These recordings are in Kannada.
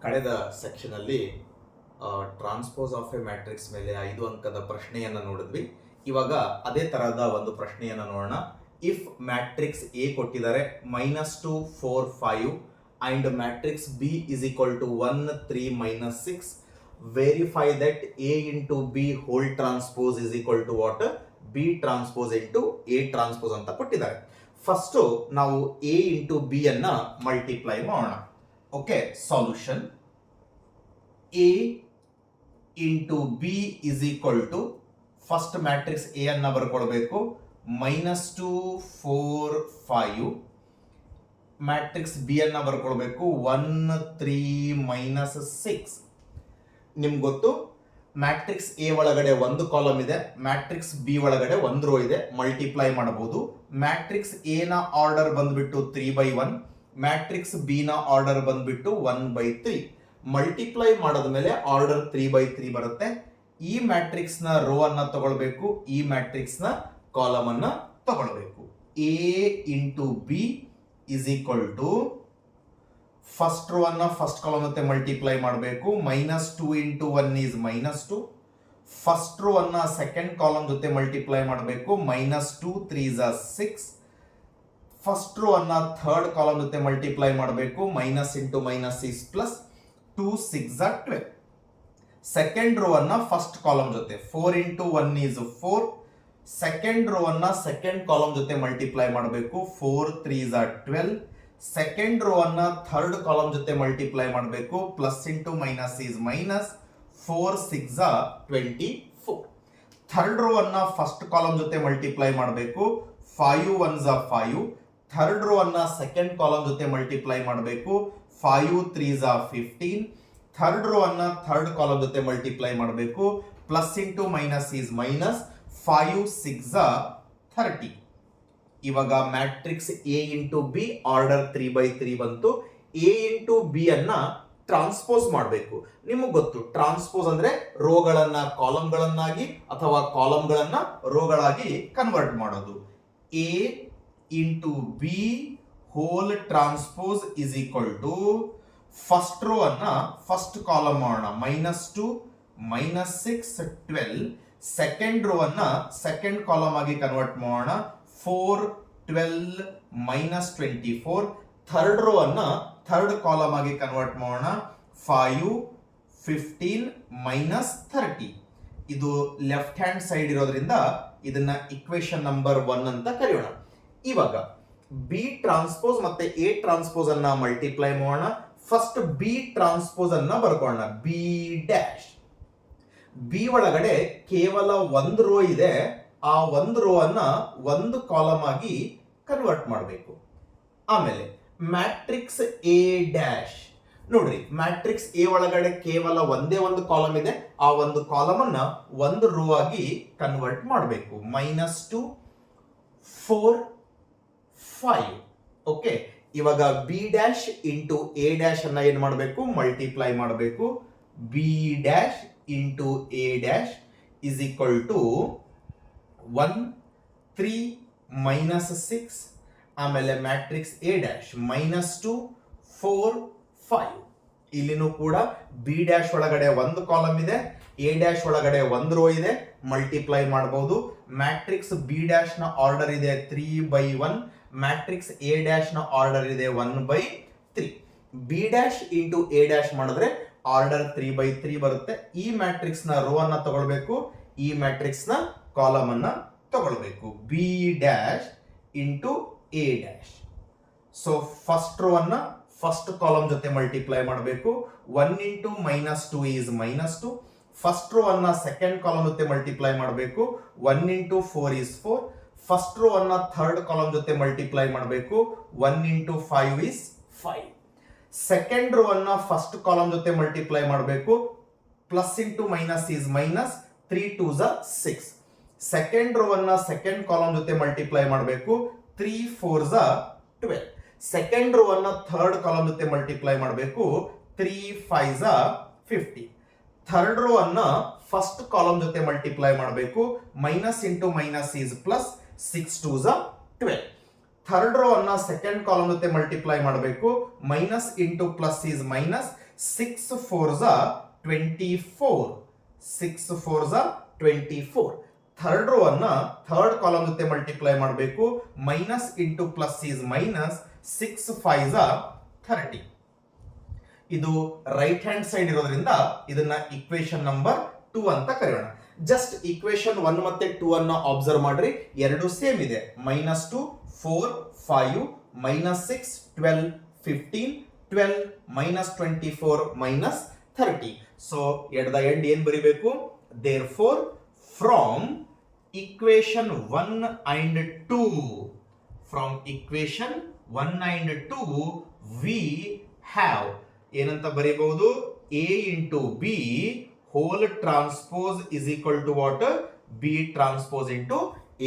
ಕಳೆದ ಸೆಕ್ಷನ್ ಅಲ್ಲಿ ಟ್ರಾನ್ಸ್ಪೋಸ್ ಆಫ್ ಎ ಮ್ಯಾಟ್ರಿಕ್ಸ್ ಮೇಲೆ 5 ಅಂಕದ ಪ್ರಶ್ನೆಯನ್ನು ನೋಡಿದ್ವಿ. ಇವಾಗ ಅದೇ ತರಹದ ಒಂದು ಪ್ರಶ್ನೆಯನ್ನು ನೋಡೋಣ. ಇಫ್ ಮ್ಯಾಟ್ರಿಕ್ಸ್ ಎ ಕೊಟ್ಟಿದ್ದಾರೆ -2 4 5 and matrix B is equal to 1 3 -6, verify that A into B whole transpose is equal to what, B transpose into A transpose ಅಂತ ಕೊಟ್ಟಿದ್ದಾರೆ. ಫಸ್ಟ್ ನಾವು ಎ ಇಂಟು ಬಿ ಅನ್ನ ಮಲ್ಟಿಪ್ಲೈ ಮಾಡೋಣ. Okay, solution A into B is equal to, first matrix A ಅನ್ನ ಬರ್ಕೊಳ್ಬೇಕು, -2 4 5, ಮ್ಯಾಟ್ರಿಕ್ಸ್ ಬಿ ಅನ್ನ ಬರ್ಕೊಳ್ಬೇಕು 1 3 -6. ನಿಮ್ಗೆ ಗೊತ್ತು, ಮ್ಯಾಟ್ರಿಕ್ಸ್ ಎ ಒಳಗಡೆ ಒಂದು ಕಾಲಮ್ ಇದೆ, ಮ್ಯಾಟ್ರಿಕ್ಸ್ ಬಿ ಒಳಗಡೆ ಒಂದು ರೋ ಇದೆ, ಮಲ್ಟಿಪ್ಲೈ ಮಾಡಬಹುದು. ಮ್ಯಾಟ್ರಿಕ್ಸ್ ಎ ನ ಆರ್ಡರ್ ಬಂದ್ಬಿಟ್ಟು 3/1, ಮ್ಯಾಟ್ರಿಕ್ಸ್ ಬಿ ನ ಆರ್ಡರ್ ಬಂದ್ಬಿಟ್ಟು 1/3. ಮಲ್ಟಿಪ್ಲೈ ಮಾಡಿದ ಮೇಲೆ ಆರ್ಡರ್ 3/3 ಬರುತ್ತೆ. ಈ ಮ್ಯಾಟ್ರಿಕ್ಸ್ ನ ರೋ ಅನ್ನ ತಗೊಳ್ಬೇಕು, ಈ ಮ್ಯಾಟ್ರಿಕ್ಸ್ ನ ಕಾಲಮ್ ಅನ್ನ ತಗೊಳ್ಬೇಕು. A into B is equal to, first row ಅನ್ನ ಫಸ್ಟ್ ಕಾಲಮ್ ಜೊತೆ ಮಲ್ಟಿಪ್ಲೈ ಮಾಡಬೇಕು, -2 ಇಂಟು 1 ಈಸ್ -2. ಫಸ್ಟ್ ರೋ ಅನ್ನ ಸೆಕೆಂಡ್ ಕಾಲಮ್ ಜೊತೆ ಮಲ್ಟಿಪ್ಲೈ ಮಾಡಬೇಕು, -2 3 6. ಫಸ್ಟ್ ರೋ ಅನ್ನ ಥರ್ಡ್ ಕಾಲಮ್ ಜೊತೆ ಮಲ್ಟಿಪ್ಲೈ ಮಾಡಬೇಕು, minus into minus is plus, 2 6 12. Second row ಅನ್ನ ಫಸ್ಟ್ ಕಾಲಮ್ ಜೊತೆ 4 ಇಂಟು 1 ಈಸ್ 4. ಸೆಕೆಂಡ್ ರೋ ಅನ್ನ ಸೆಕೆಂಡ್ ಕಾಲಮ್ ಜೊತೆ ಮಲ್ಟಿಪ್ಲೈ ಮಾಡಬೇಕು, 4 3 12. ಸೆಕೆಂಡ್ ರೋ ಅನ್ನ ಥರ್ಡ್ ಕಾಲಮ್ ಜೊತೆ ಮಲ್ಟಿಪ್ಲೈ ಮಾಡಬೇಕು, plus into minus is minus, 4 6 24. Third row ಅನ್ನ ಫಸ್ಟ್ ಕಾಲಮ್ ಜೊತೆ ಮಲ್ಟಿಪ್ಲೈ ಮಾಡಬೇಕು, 5 1 5. ಥರ್ಡ್ ರೋ ಅನ್ನ ಸೆಕೆಂಡ್ ಕಾಲಮ್ ಜೊತೆ ಮಲ್ಟಿಪ್ಲೈ ಮಾಡಬೇಕು, 5 3 15. ಥರ್ಡ್ ರೋ ಅನ್ನ ಥರ್ಡ್ ಕಾಲಮ್ ಜೊತೆ ಮಲ್ಟಿಪ್ಲೈ ಮಾಡಬೇಕು, plus into minus is minus, 5 6 30. ಇವಾಗ matrix A into B order 3/3 ಬಂತು. ಎ ಇಂಟು ಬಿ ಅನ್ನ ಟ್ರಾನ್ಸ್ಪೋಸ್ ಮಾಡಬೇಕು. ನಿಮಗೆ ಗೊತ್ತು, ಟ್ರಾನ್ಸ್ಪೋಸ್ ಅಂದ್ರೆ ರೋಗಳನ್ನ ಕಾಲಮ್ಗಳನ್ನಾಗಿ ಅಥವಾ ಕಾಲಮ್ಗಳನ್ನ ರೋಗಳಾಗಿ ಕನ್ವರ್ಟ್ ಮಾಡೋದು. A into B whole transpose is equal to, first row ಅನ್ನ ಫಸ್ಟ್ ಕಾಲಮ್ ಮಾಡೋಣ, -2 -6 12. ಸೆಕೆಂಡ್ ರೋ ಅನ್ನ ಸೆಕೆಂಡ್ ಕಾಲಮ್ ಆಗಿ ಕನ್ವರ್ಟ್ ಮಾಡೋಣ, 4 12 -24. ಥರ್ಡ್ ರೋ ಅನ್ನ ಥರ್ಡ್ ಕಾಲಮ್ ಆಗಿ ಕನ್ವರ್ಟ್ ಮಾಡೋಣ, 5 15 -30. ಇದು ಲೆಫ್ಟ್ ಹ್ಯಾಂಡ್ ಸೈಡ್ ಇರೋದ್ರಿಂದ ಇದನ್ನ ಇಕ್ವೇಶನ್ ನಂಬರ್ 1 ಅಂತ ಕರೆಯೋಣ. ಇವಾಗ ಬಿ ಟ್ರಾನ್ಸ್ಪೋಸ್ ಮತ್ತೆ ಎ ಟ್ರಾನ್ಸ್ಪೋಸ್ ಅನ್ನ ಮಲ್ಟಿಪ್ಲೈ ಮಾಡೋಣ. ಫಸ್ಟ್ ಬಿ ಟ್ರಾನ್ಸ್ಪೋಸ್ ಅನ್ನ ಬರ್ಕೊಳ್ಳೋಣ, ಬಿ ಡ್ಯಾಶ್. ಬಿ ಒಳಗಡೆ ಕೇವಲ ಒಂದು ರೋ ಇದೆ, ಆ ಒಂದು ರೋ ಅನ್ನ ಒಂದು ಕಾಲಮ್ ಆಗಿ ಕನ್ವರ್ಟ್ ಮಾಡಬೇಕು. ಆಮೇಲೆ ಮ್ಯಾಟ್ರಿಕ್ಸ್ ಎ ಡ್ಯಾಶ್, ನೋಡ್ರಿ, ಮ್ಯಾಟ್ರಿಕ್ಸ್ ಎ ಒಳಗಡೆ ಕೇವಲ ಒಂದೇ ಒಂದು ಕಾಲಮ್ ಇದೆ, ಆ ಒಂದು ಕಾಲಮ್ ಅನ್ನ ಒಂದು ರೋ ಆಗಿ ಕನ್ವರ್ಟ್ ಮಾಡಬೇಕು, -2 4 5. ಓಕೆ, ಇವಾಗ B dash into A dash ಅನ್ನ ಏನ್ ಮಾಡಬೇಕು, ಮಲ್ಟಿಪ್ಲೈ ಮಾಡಬೇಕು. B dash into A dash is equal to 1 3 -6. ಆಮೇಲೆ ಮ್ಯಾಟ್ರಿಕ್ಸ್ ಎ ಡ್ಯಾಶ್ -2 4 5. ಇಲ್ಲಿನೂ ಕೂಡ ಬಿ ಡ್ಯಾಶ್ ಒಳಗಡೆ ಒಂದು ಕಾಲಮ್ ಇದೆ, ಎ ಡ್ಯಾಶ್ ಒಳಗಡೆ ಒಂದು ರೋ ಇದೆ, ಮಲ್ಟಿಪ್ಲೈ ಮಾಡಬಹುದು. ಮ್ಯಾಟ್ರಿಕ್ಸ್ ಬಿ ಡ್ಯಾಶ್ ನ ಆರ್ಡರ್ ಇದೆ 3/1, ಮ್ಯಾಟ್ರಿಕ್ಸ್ ಎ ಡ್ಯಾಶ್ ನ ಆರ್ಡರ್ ಇದೆ 1/3. B dash into A dash ಮಾಡಿದ್ರೆ ಆರ್ಡರ್ 3/3 ಬರುತ್ತೆ. ಈ ಮ್ಯಾಟ್ರಿಕ್ಸ್ ನ ರೋ ಅನ್ನ ತಗೊಳ್ಬೇಕು, ಈ ಮ್ಯಾಟ್ರಿಕ್ಸ್ ನ ಕಾಲಮ್ ಅನ್ನ ತಗೊಳ್ಬೇಕು, B dash into A dash. So first row ಅನ್ನ ಫಸ್ಟ್ ಕಾಲಮ್ ಜೊತೆ ಮಲ್ಟಿಪ್ಲೈ ಮಾಡಬೇಕು, 1 ಇಂಟು -2 ಈಸ್ -2. ಫಸ್ಟ್ ರೋ ಅನ್ನ ಸೆಕೆಂಡ್ ಕಾಲಮ್ ಜೊತೆ ಮಲ್ಟಿಪ್ಲೈ ಮಾಡಬೇಕು, 1 ಇಂಟು 4 ಈಸ್ 4. ಫಸ್ಟ್ ರೋ ಅನ್ನ ಥರ್ಡ್ ಕಾಲಮ್ ಜೊತೆ ಮಲ್ಟಿಪ್ಲೈ ಮಾಡಬೇಕು, 1 ಇಂಟು 5 ಈಸ್ 5. ಸೆಕೆಂಡ್ ರೋ ಅನ್ನ ಫಸ್ಟ್ ಕಾಲಮ್ ಜೊತೆ ಮಲ್ಟಿಪ್ಲೈ ಮಾಡಬೇಕು, plus into minus is minus, 3 2 6. Second row ಅನ್ನ ಸೆಕೆಂಡ್ ಕಾಲಮ್ ಜೊತೆ ಮಲ್ಟಿಪ್ಲೈ ಮಾಡಬೇಕು, 3 4 12. ಸೆಕೆಂಡ್ ರೋ ಅನ್ನ ಥರ್ಡ್ ಕಾಲಮ್ ಜೊತೆ ಮಲ್ಟಿಪ್ಲೈ ಮಾಡಬೇಕು, 3 5 50. ಥರ್ಡ್ ರೋ ಅನ್ನ ಫಸ್ಟ್ ಕಾಲಮ್ ಜೊತೆ ಮಲ್ಟಿಪ್ಲೈ ಮಾಡಬೇಕು, minus into minus is plus, 6 2 12. Third row ಅನ್ನ ಸೆಕೆಂಡ್ ಕಾಲಮ್ ಜೊತೆ ಮಲ್ಟಿಪ್ಲೈ ಮಾಡಬೇಕು, minus into plus is minus, 6 4s 24, 6 4s 24. Third row ಅನ್ನ ಥರ್ಡ್ ಕಾಲಮ್ ಜೊತೆ ಮಲ್ಟಿಪ್ಲೈ ಮಾಡಬೇಕು. Minus into plus is minus, 6 5s 30. ಇದು ರೈಟ್ ಹ್ಯಾಂಡ್ ಸೈಡ್ ಇರೋದ್ರಿಂದ ಇದನ್ನ ಇಕ್ವೇಶನ್ ನಂಬರ್ 2 ಅಂತ ಕರೆಯೋಣ. ಜಸ್ಟ್ ಇಕ್ವೇಶನ್ 1 ಮತ್ತೆ 2 ಅನ್ನ ಅಬ್ಸರ್ವ್ ಮಾಡ್ರಿ, ಎರಡು ಸೇಮ್ ಇದೆ. -2 4 5 -6 12 15 12 -24 -30. ಸೊ ಎಟ್ ದ ಎಂಡ್ ಏನ್ ಬರಿಬೇಕು? therefore from equation 1 and 2, from equation 1 and 2 we have ಏನಂತ ಬರೀಬಹುದು? a into b whole transpose is equal to what? b transpose into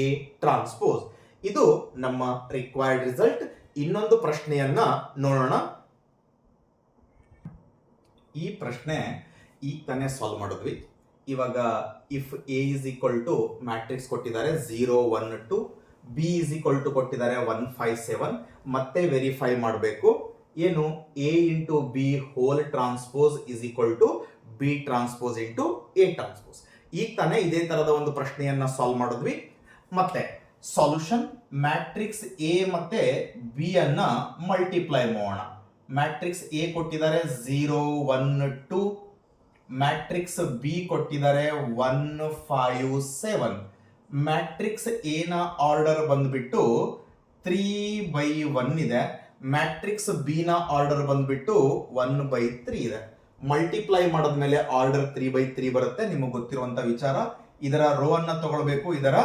a transpose. ಇದು ನಮ್ಮ ರಿಕ್ವೈರ್ಡ್ ರಿಸಲ್ಟ್. ಇನ್ನೊಂದು ಪ್ರಶ್ನೆಯನ್ನ ನೋಡೋಣ. ಈ ಪ್ರಶ್ನೆ ಈಗ ತಾನೇ ಸಾಲ್ವ್ ಮಾಡಿದ್ವಿ. ಇವಾಗ if A is equal to matrix ಕೊಟ್ಟಿದ್ದಾರೆ 0 1 2, ಬಿ ಇಸ್ ಈಕ್ವಲ್ ಟು ಕೊಟ್ಟಿದ್ದಾರೆ 1 5 7, ಮತ್ತೆ ವೆರಿಫೈ ಮಾಡಬೇಕು. ಏನು? A into B whole transpose is equal to B transpose into A transpose. ಈಗ ತಾನೇ ಇದೇ ತರದ ಒಂದು ಪ್ರಶ್ನೆಯನ್ನ ಸಾಲ್ವ್ ಮಾಡಿದ್ವಿ. ಮತ್ತೆ ಸೊಲ್ಯೂಷನ್ ಮ್ಯಾಟ್ರಿಕ್ಸ್ ಎ ಮತ್ತೆ ಬಿ ಅನ್ನ ಮಲ್ಟಿಪ್ಲೈ ಮಾಡೋಣ. ಮ್ಯಾಟ್ರಿಕ್ಸ್ ಎ ಕೊಟ್ಟಿದ್ದಾರೆ 0 1 2, ಮ್ಯಾಟ್ರಿಕ್ಸ್ ಬಿ ಕೊಟ್ಟಿದ್ದಾರೆ 1 5 7. ಮ್ಯಾಟ್ರಿಕ್ಸ್ ಎ ನ ಆರ್ಡರ್ ಬಂದ್ಬಿಟ್ಟು 3/1 ಇದೆ. ಮ್ಯಾಟ್ರಿಕ್ಸ್ ಬಿ ನ ಆರ್ಡರ್ ಬಂದ್ಬಿಟ್ಟು 1/3 ಇದೆ. ಮಲ್ಟಿಪ್ಲೈ ಮಾಡಿದ್ಮೇಲೆ ಆರ್ಡರ್ 3/3 ಬರುತ್ತೆ, ನಿಮಗೆ ಗೊತ್ತಿರುವಂತ ವಿಚಾರ. ಇದರ ರೋ ಅನ್ನ ತಗೊಳ್ಬೇಕು, ಇದರ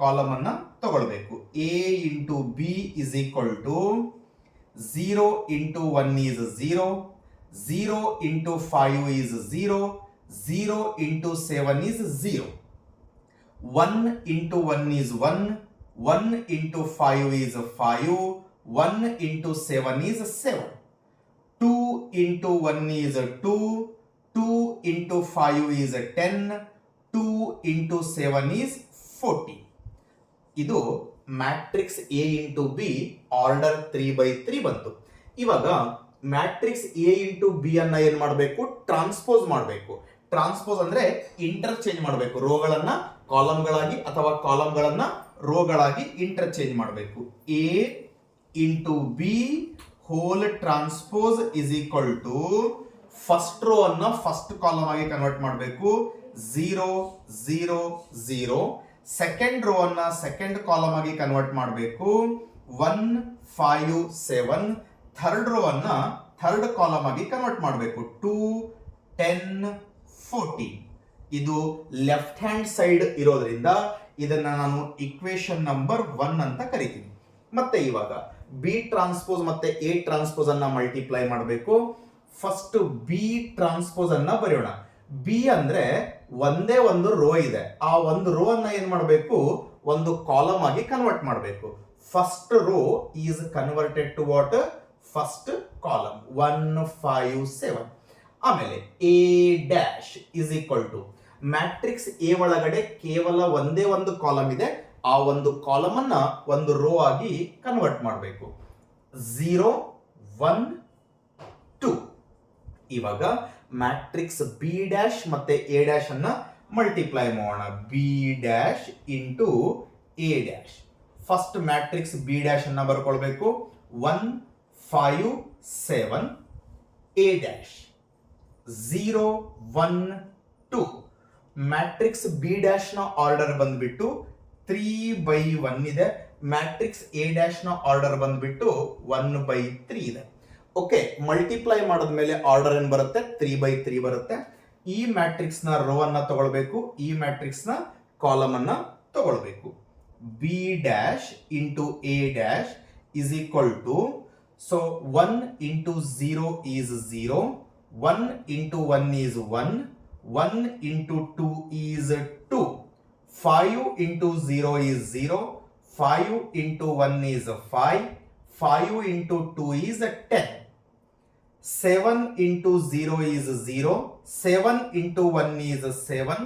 ಕಾಲಮ್ ಅನ್ನ ತಗೊಳ್ಬೇಕು. A into B is equal to 0 into 1 is 0, 0 into 5 is 0, 0 into 7 is 0, 1 into 1 is 1, 1 into 5 is 5, 1 into 7 is 7, 2 into 1 is 2, 2 into 5 is 10, 2 into 7 is 40. ಇದು matrix A into B order 3/3 ಬಂತು. ಇವಾಗ ಮ್ಯಾಟ್ರಿಕ್ಸ್ ಎ ಇಂಟು ಬಿ ಅನ್ನ ಏನ್ ಮಾಡಬೇಕು? ಟ್ರಾನ್ಸ್ಪೋಸ್ ಮಾಡಬೇಕು. ಟ್ರಾನ್ಸ್ಪೋಸ್ ಅಂದ್ರೆ ಇಂಟರ್ಚೇಂಜ್ ಮಾಡಬೇಕು. ರೋಗಳನ್ನ ಕಾಲಮ್ಗಳಾಗಿ ಅಥವಾ ಕಾಲಮ್ಗಳನ್ನ ರೋಗಳಾಗಿ ಇಂಟರ್ಚೇಂಜ್ ಮಾಡಬೇಕು. A into b whole transpose is equal to first row ಅನ್ನ ಫಸ್ಟ್ ಕಾಲಮ್ ಆಗಿ ಕನ್ವರ್ಟ್ ಮಾಡಬೇಕು. 0 0 0. ಸೆಕೆಂಡ್ ರೋ ಅನ್ನ ಸೆಕೆಂಡ್ ಕಾಲಮ್ ಆಗಿ ಕನ್ವರ್ಟ್ ಮಾಡಬೇಕು. 1 5 7. ಥರ್ಡ್ ರೋ ಅನ್ನ ಥರ್ಡ್ ಕಾಲಮ್ ಆಗಿ ಕನ್ವರ್ಟ್ ಮಾಡಬೇಕು. 2 10 14. ಇದು ಲೆಫ್ಟ್ ಹ್ಯಾಂಡ್ ಸೈಡ್ ಇರೋದ್ರಿಂದ ಇದನ್ನ ನಾನು ಇಕ್ವೇಶನ್ ನಂಬರ್ 1 ಅಂತ ಕರಿತೀನಿ. ಮತ್ತೆ ಇವಾಗ ಬಿ ಟ್ರಾನ್ಸ್ಪೋಸ್ ಮತ್ತೆ ಎ ಟ್ರಾನ್ಸ್ಪೋಸ್ ಅನ್ನ ಮಲ್ಟಿಪ್ಲೈ ಮಾಡಬೇಕು. ಫಸ್ಟ್ ಬಿ ಟ್ರಾನ್ಸ್ಪೋಸ್ ಅನ್ನ ಬರೆಯೋಣ. ಬಿ ಅಂದ್ರೆ ಒಂದೇ ಒಂದು ರೋ ಇದೆ, ಆ ಒಂದು ರೋ ಅನ್ನ ಏನ್ ಮಾಡಬೇಕು? ಒಂದು ಕಾಲಮ್ ಆಗಿ ಕನ್ವರ್ಟ್ ಮಾಡಬೇಕು. First row is converted to what? First column 1 5 7. ಆಮೇಲೆ A dash is equal to matrix A ಒಳಗಡೆ ಕೇವಲ ಒಂದೇ ಒಂದು ಕಾಲಮ್ ಇದೆ, ಆ ಒಂದು ಕಾಲಮ್ ಅನ್ನ ಒಂದು ರೋ ಆಗಿ ಕನ್ವರ್ಟ್ ಮಾಡಬೇಕು. 0 1 2. ಇವಾಗ ಮ್ಯಾಟ್ರಿಕ್ಸ್ ಬಿ ಡ್ಯಾಶ್ ಮತ್ತೆ ಎ ಡ್ಯಾಶ್ ಅನ್ನ ಮಲ್ಟಿಪ್ಲೈ ಮಾಡೋಣ. B dash into A dash. First matrix be dash ಅನ್ನ ಬರ್ಕೊಳ್ಬೇಕು. 1 5 7 A dash 0 1 2. Matrix be dash ನ ಆರ್ಡರ್ ಬಂದ್ಬಿಟ್ಟು 3/1 ಇದೆ. ಮ್ಯಾಟ್ರಿಕ್ಸ್ ಎ ಡ್ಯಾಶ್ ನ ಆರ್ಡರ್ ಬಂದ್ಬಿಟ್ಟು 1/3 ಇದೆ. ಓಕೆ, ಮಲ್ಟಿಪ್ಲೈ ಮಾಡಿದ್ಮೇಲೆ ಆರ್ಡರ್ ಏನ್ ಬರುತ್ತೆ? 3/3 ಬರುತ್ತೆ. ಈ ಮ್ಯಾಟ್ರಿಕ್ಸ್ ನ ರೋ ಅನ್ನ ತಗೊಳ್ಬೇಕು, ಈ ಮ್ಯಾಟ್ರಿಕ್ಸ್ ನ ಕಾಲಮ್ ಅನ್ನ ತಗೊಳ್ಬೇಕು. B dash into A dash is equal to, so 1 into 0 is 0, 1 into 1 is 1, 1 into 2 is 2, 5 into 0 is 0, 5 into 1 is 5, 5 into 2 is 10, 7 into 0 is 0, 7 into 1 is 7,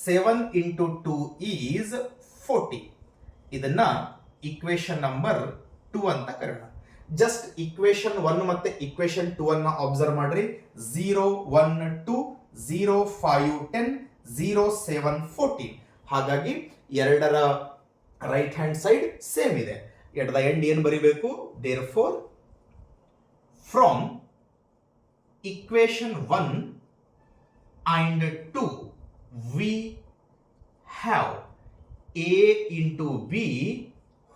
7 into 2 is 40. ಇದನ್ನ ಇಕ್ವೇಶನ್ ನಂಬರ್ 2 ಅಂತ ಕರೆಯೋಣ. ಜಸ್ಟ್ ಇಕ್ವೇಶನ್ 1 ಮತ್ತೆ ಇಕ್ವೇಶನ್ 2 ಅನ್ನ ಅಬ್ಸರ್ವ್ ಮಾಡ್ರಿ. 0 1 2 0 5 10 0 7 14. ಹಾಗಾಗಿ ಎರಡರ ರೈಟ್ ಹ್ಯಾಂಡ್ ಸೈಡ್ ಸೇಮ್ ಇದೆ. ಎಟ್ ದ ಎಂಡ್ ಏನ್ ಬರಿಬೇಕು? Therefore from equation 1 and 2 we have a into b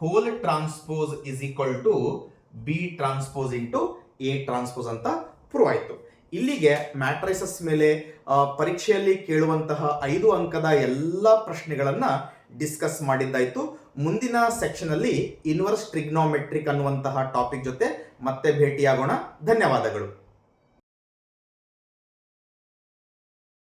whole transpose is equal to b transpose into a transpose ಅಂತ ಪ್ರೂವ್ ಆಯಿತು. ಇಲ್ಲಿಗೆ ಮ್ಯಾಟ್ರೈಸಸ್ ಮೇಲೆ ಪರೀಕ್ಷೆಯಲ್ಲಿ ಕೇಳುವಂತಹ 5 ಅಂಕದ ಎಲ್ಲ ಪ್ರಶ್ನೆಗಳನ್ನ ಡಿಸ್ಕಸ್ ಮಾಡಿದ್ದಾಯ್ತು. ಮುಂದಿನ ಸೆಕ್ಷನ್ ಅಲ್ಲಿ ಇನ್ವರ್ಸ್ ಟ್ರಿಗ್ನೋಮೆಟ್ರಿಕ್ ಅನ್ನುವಂತಹ ಟಾಪಿಕ್ ಜೊತೆ ಮತ್ತೆ ಭೇಟಿಯಾಗೋಣ. ಧನ್ಯವಾದಗಳು.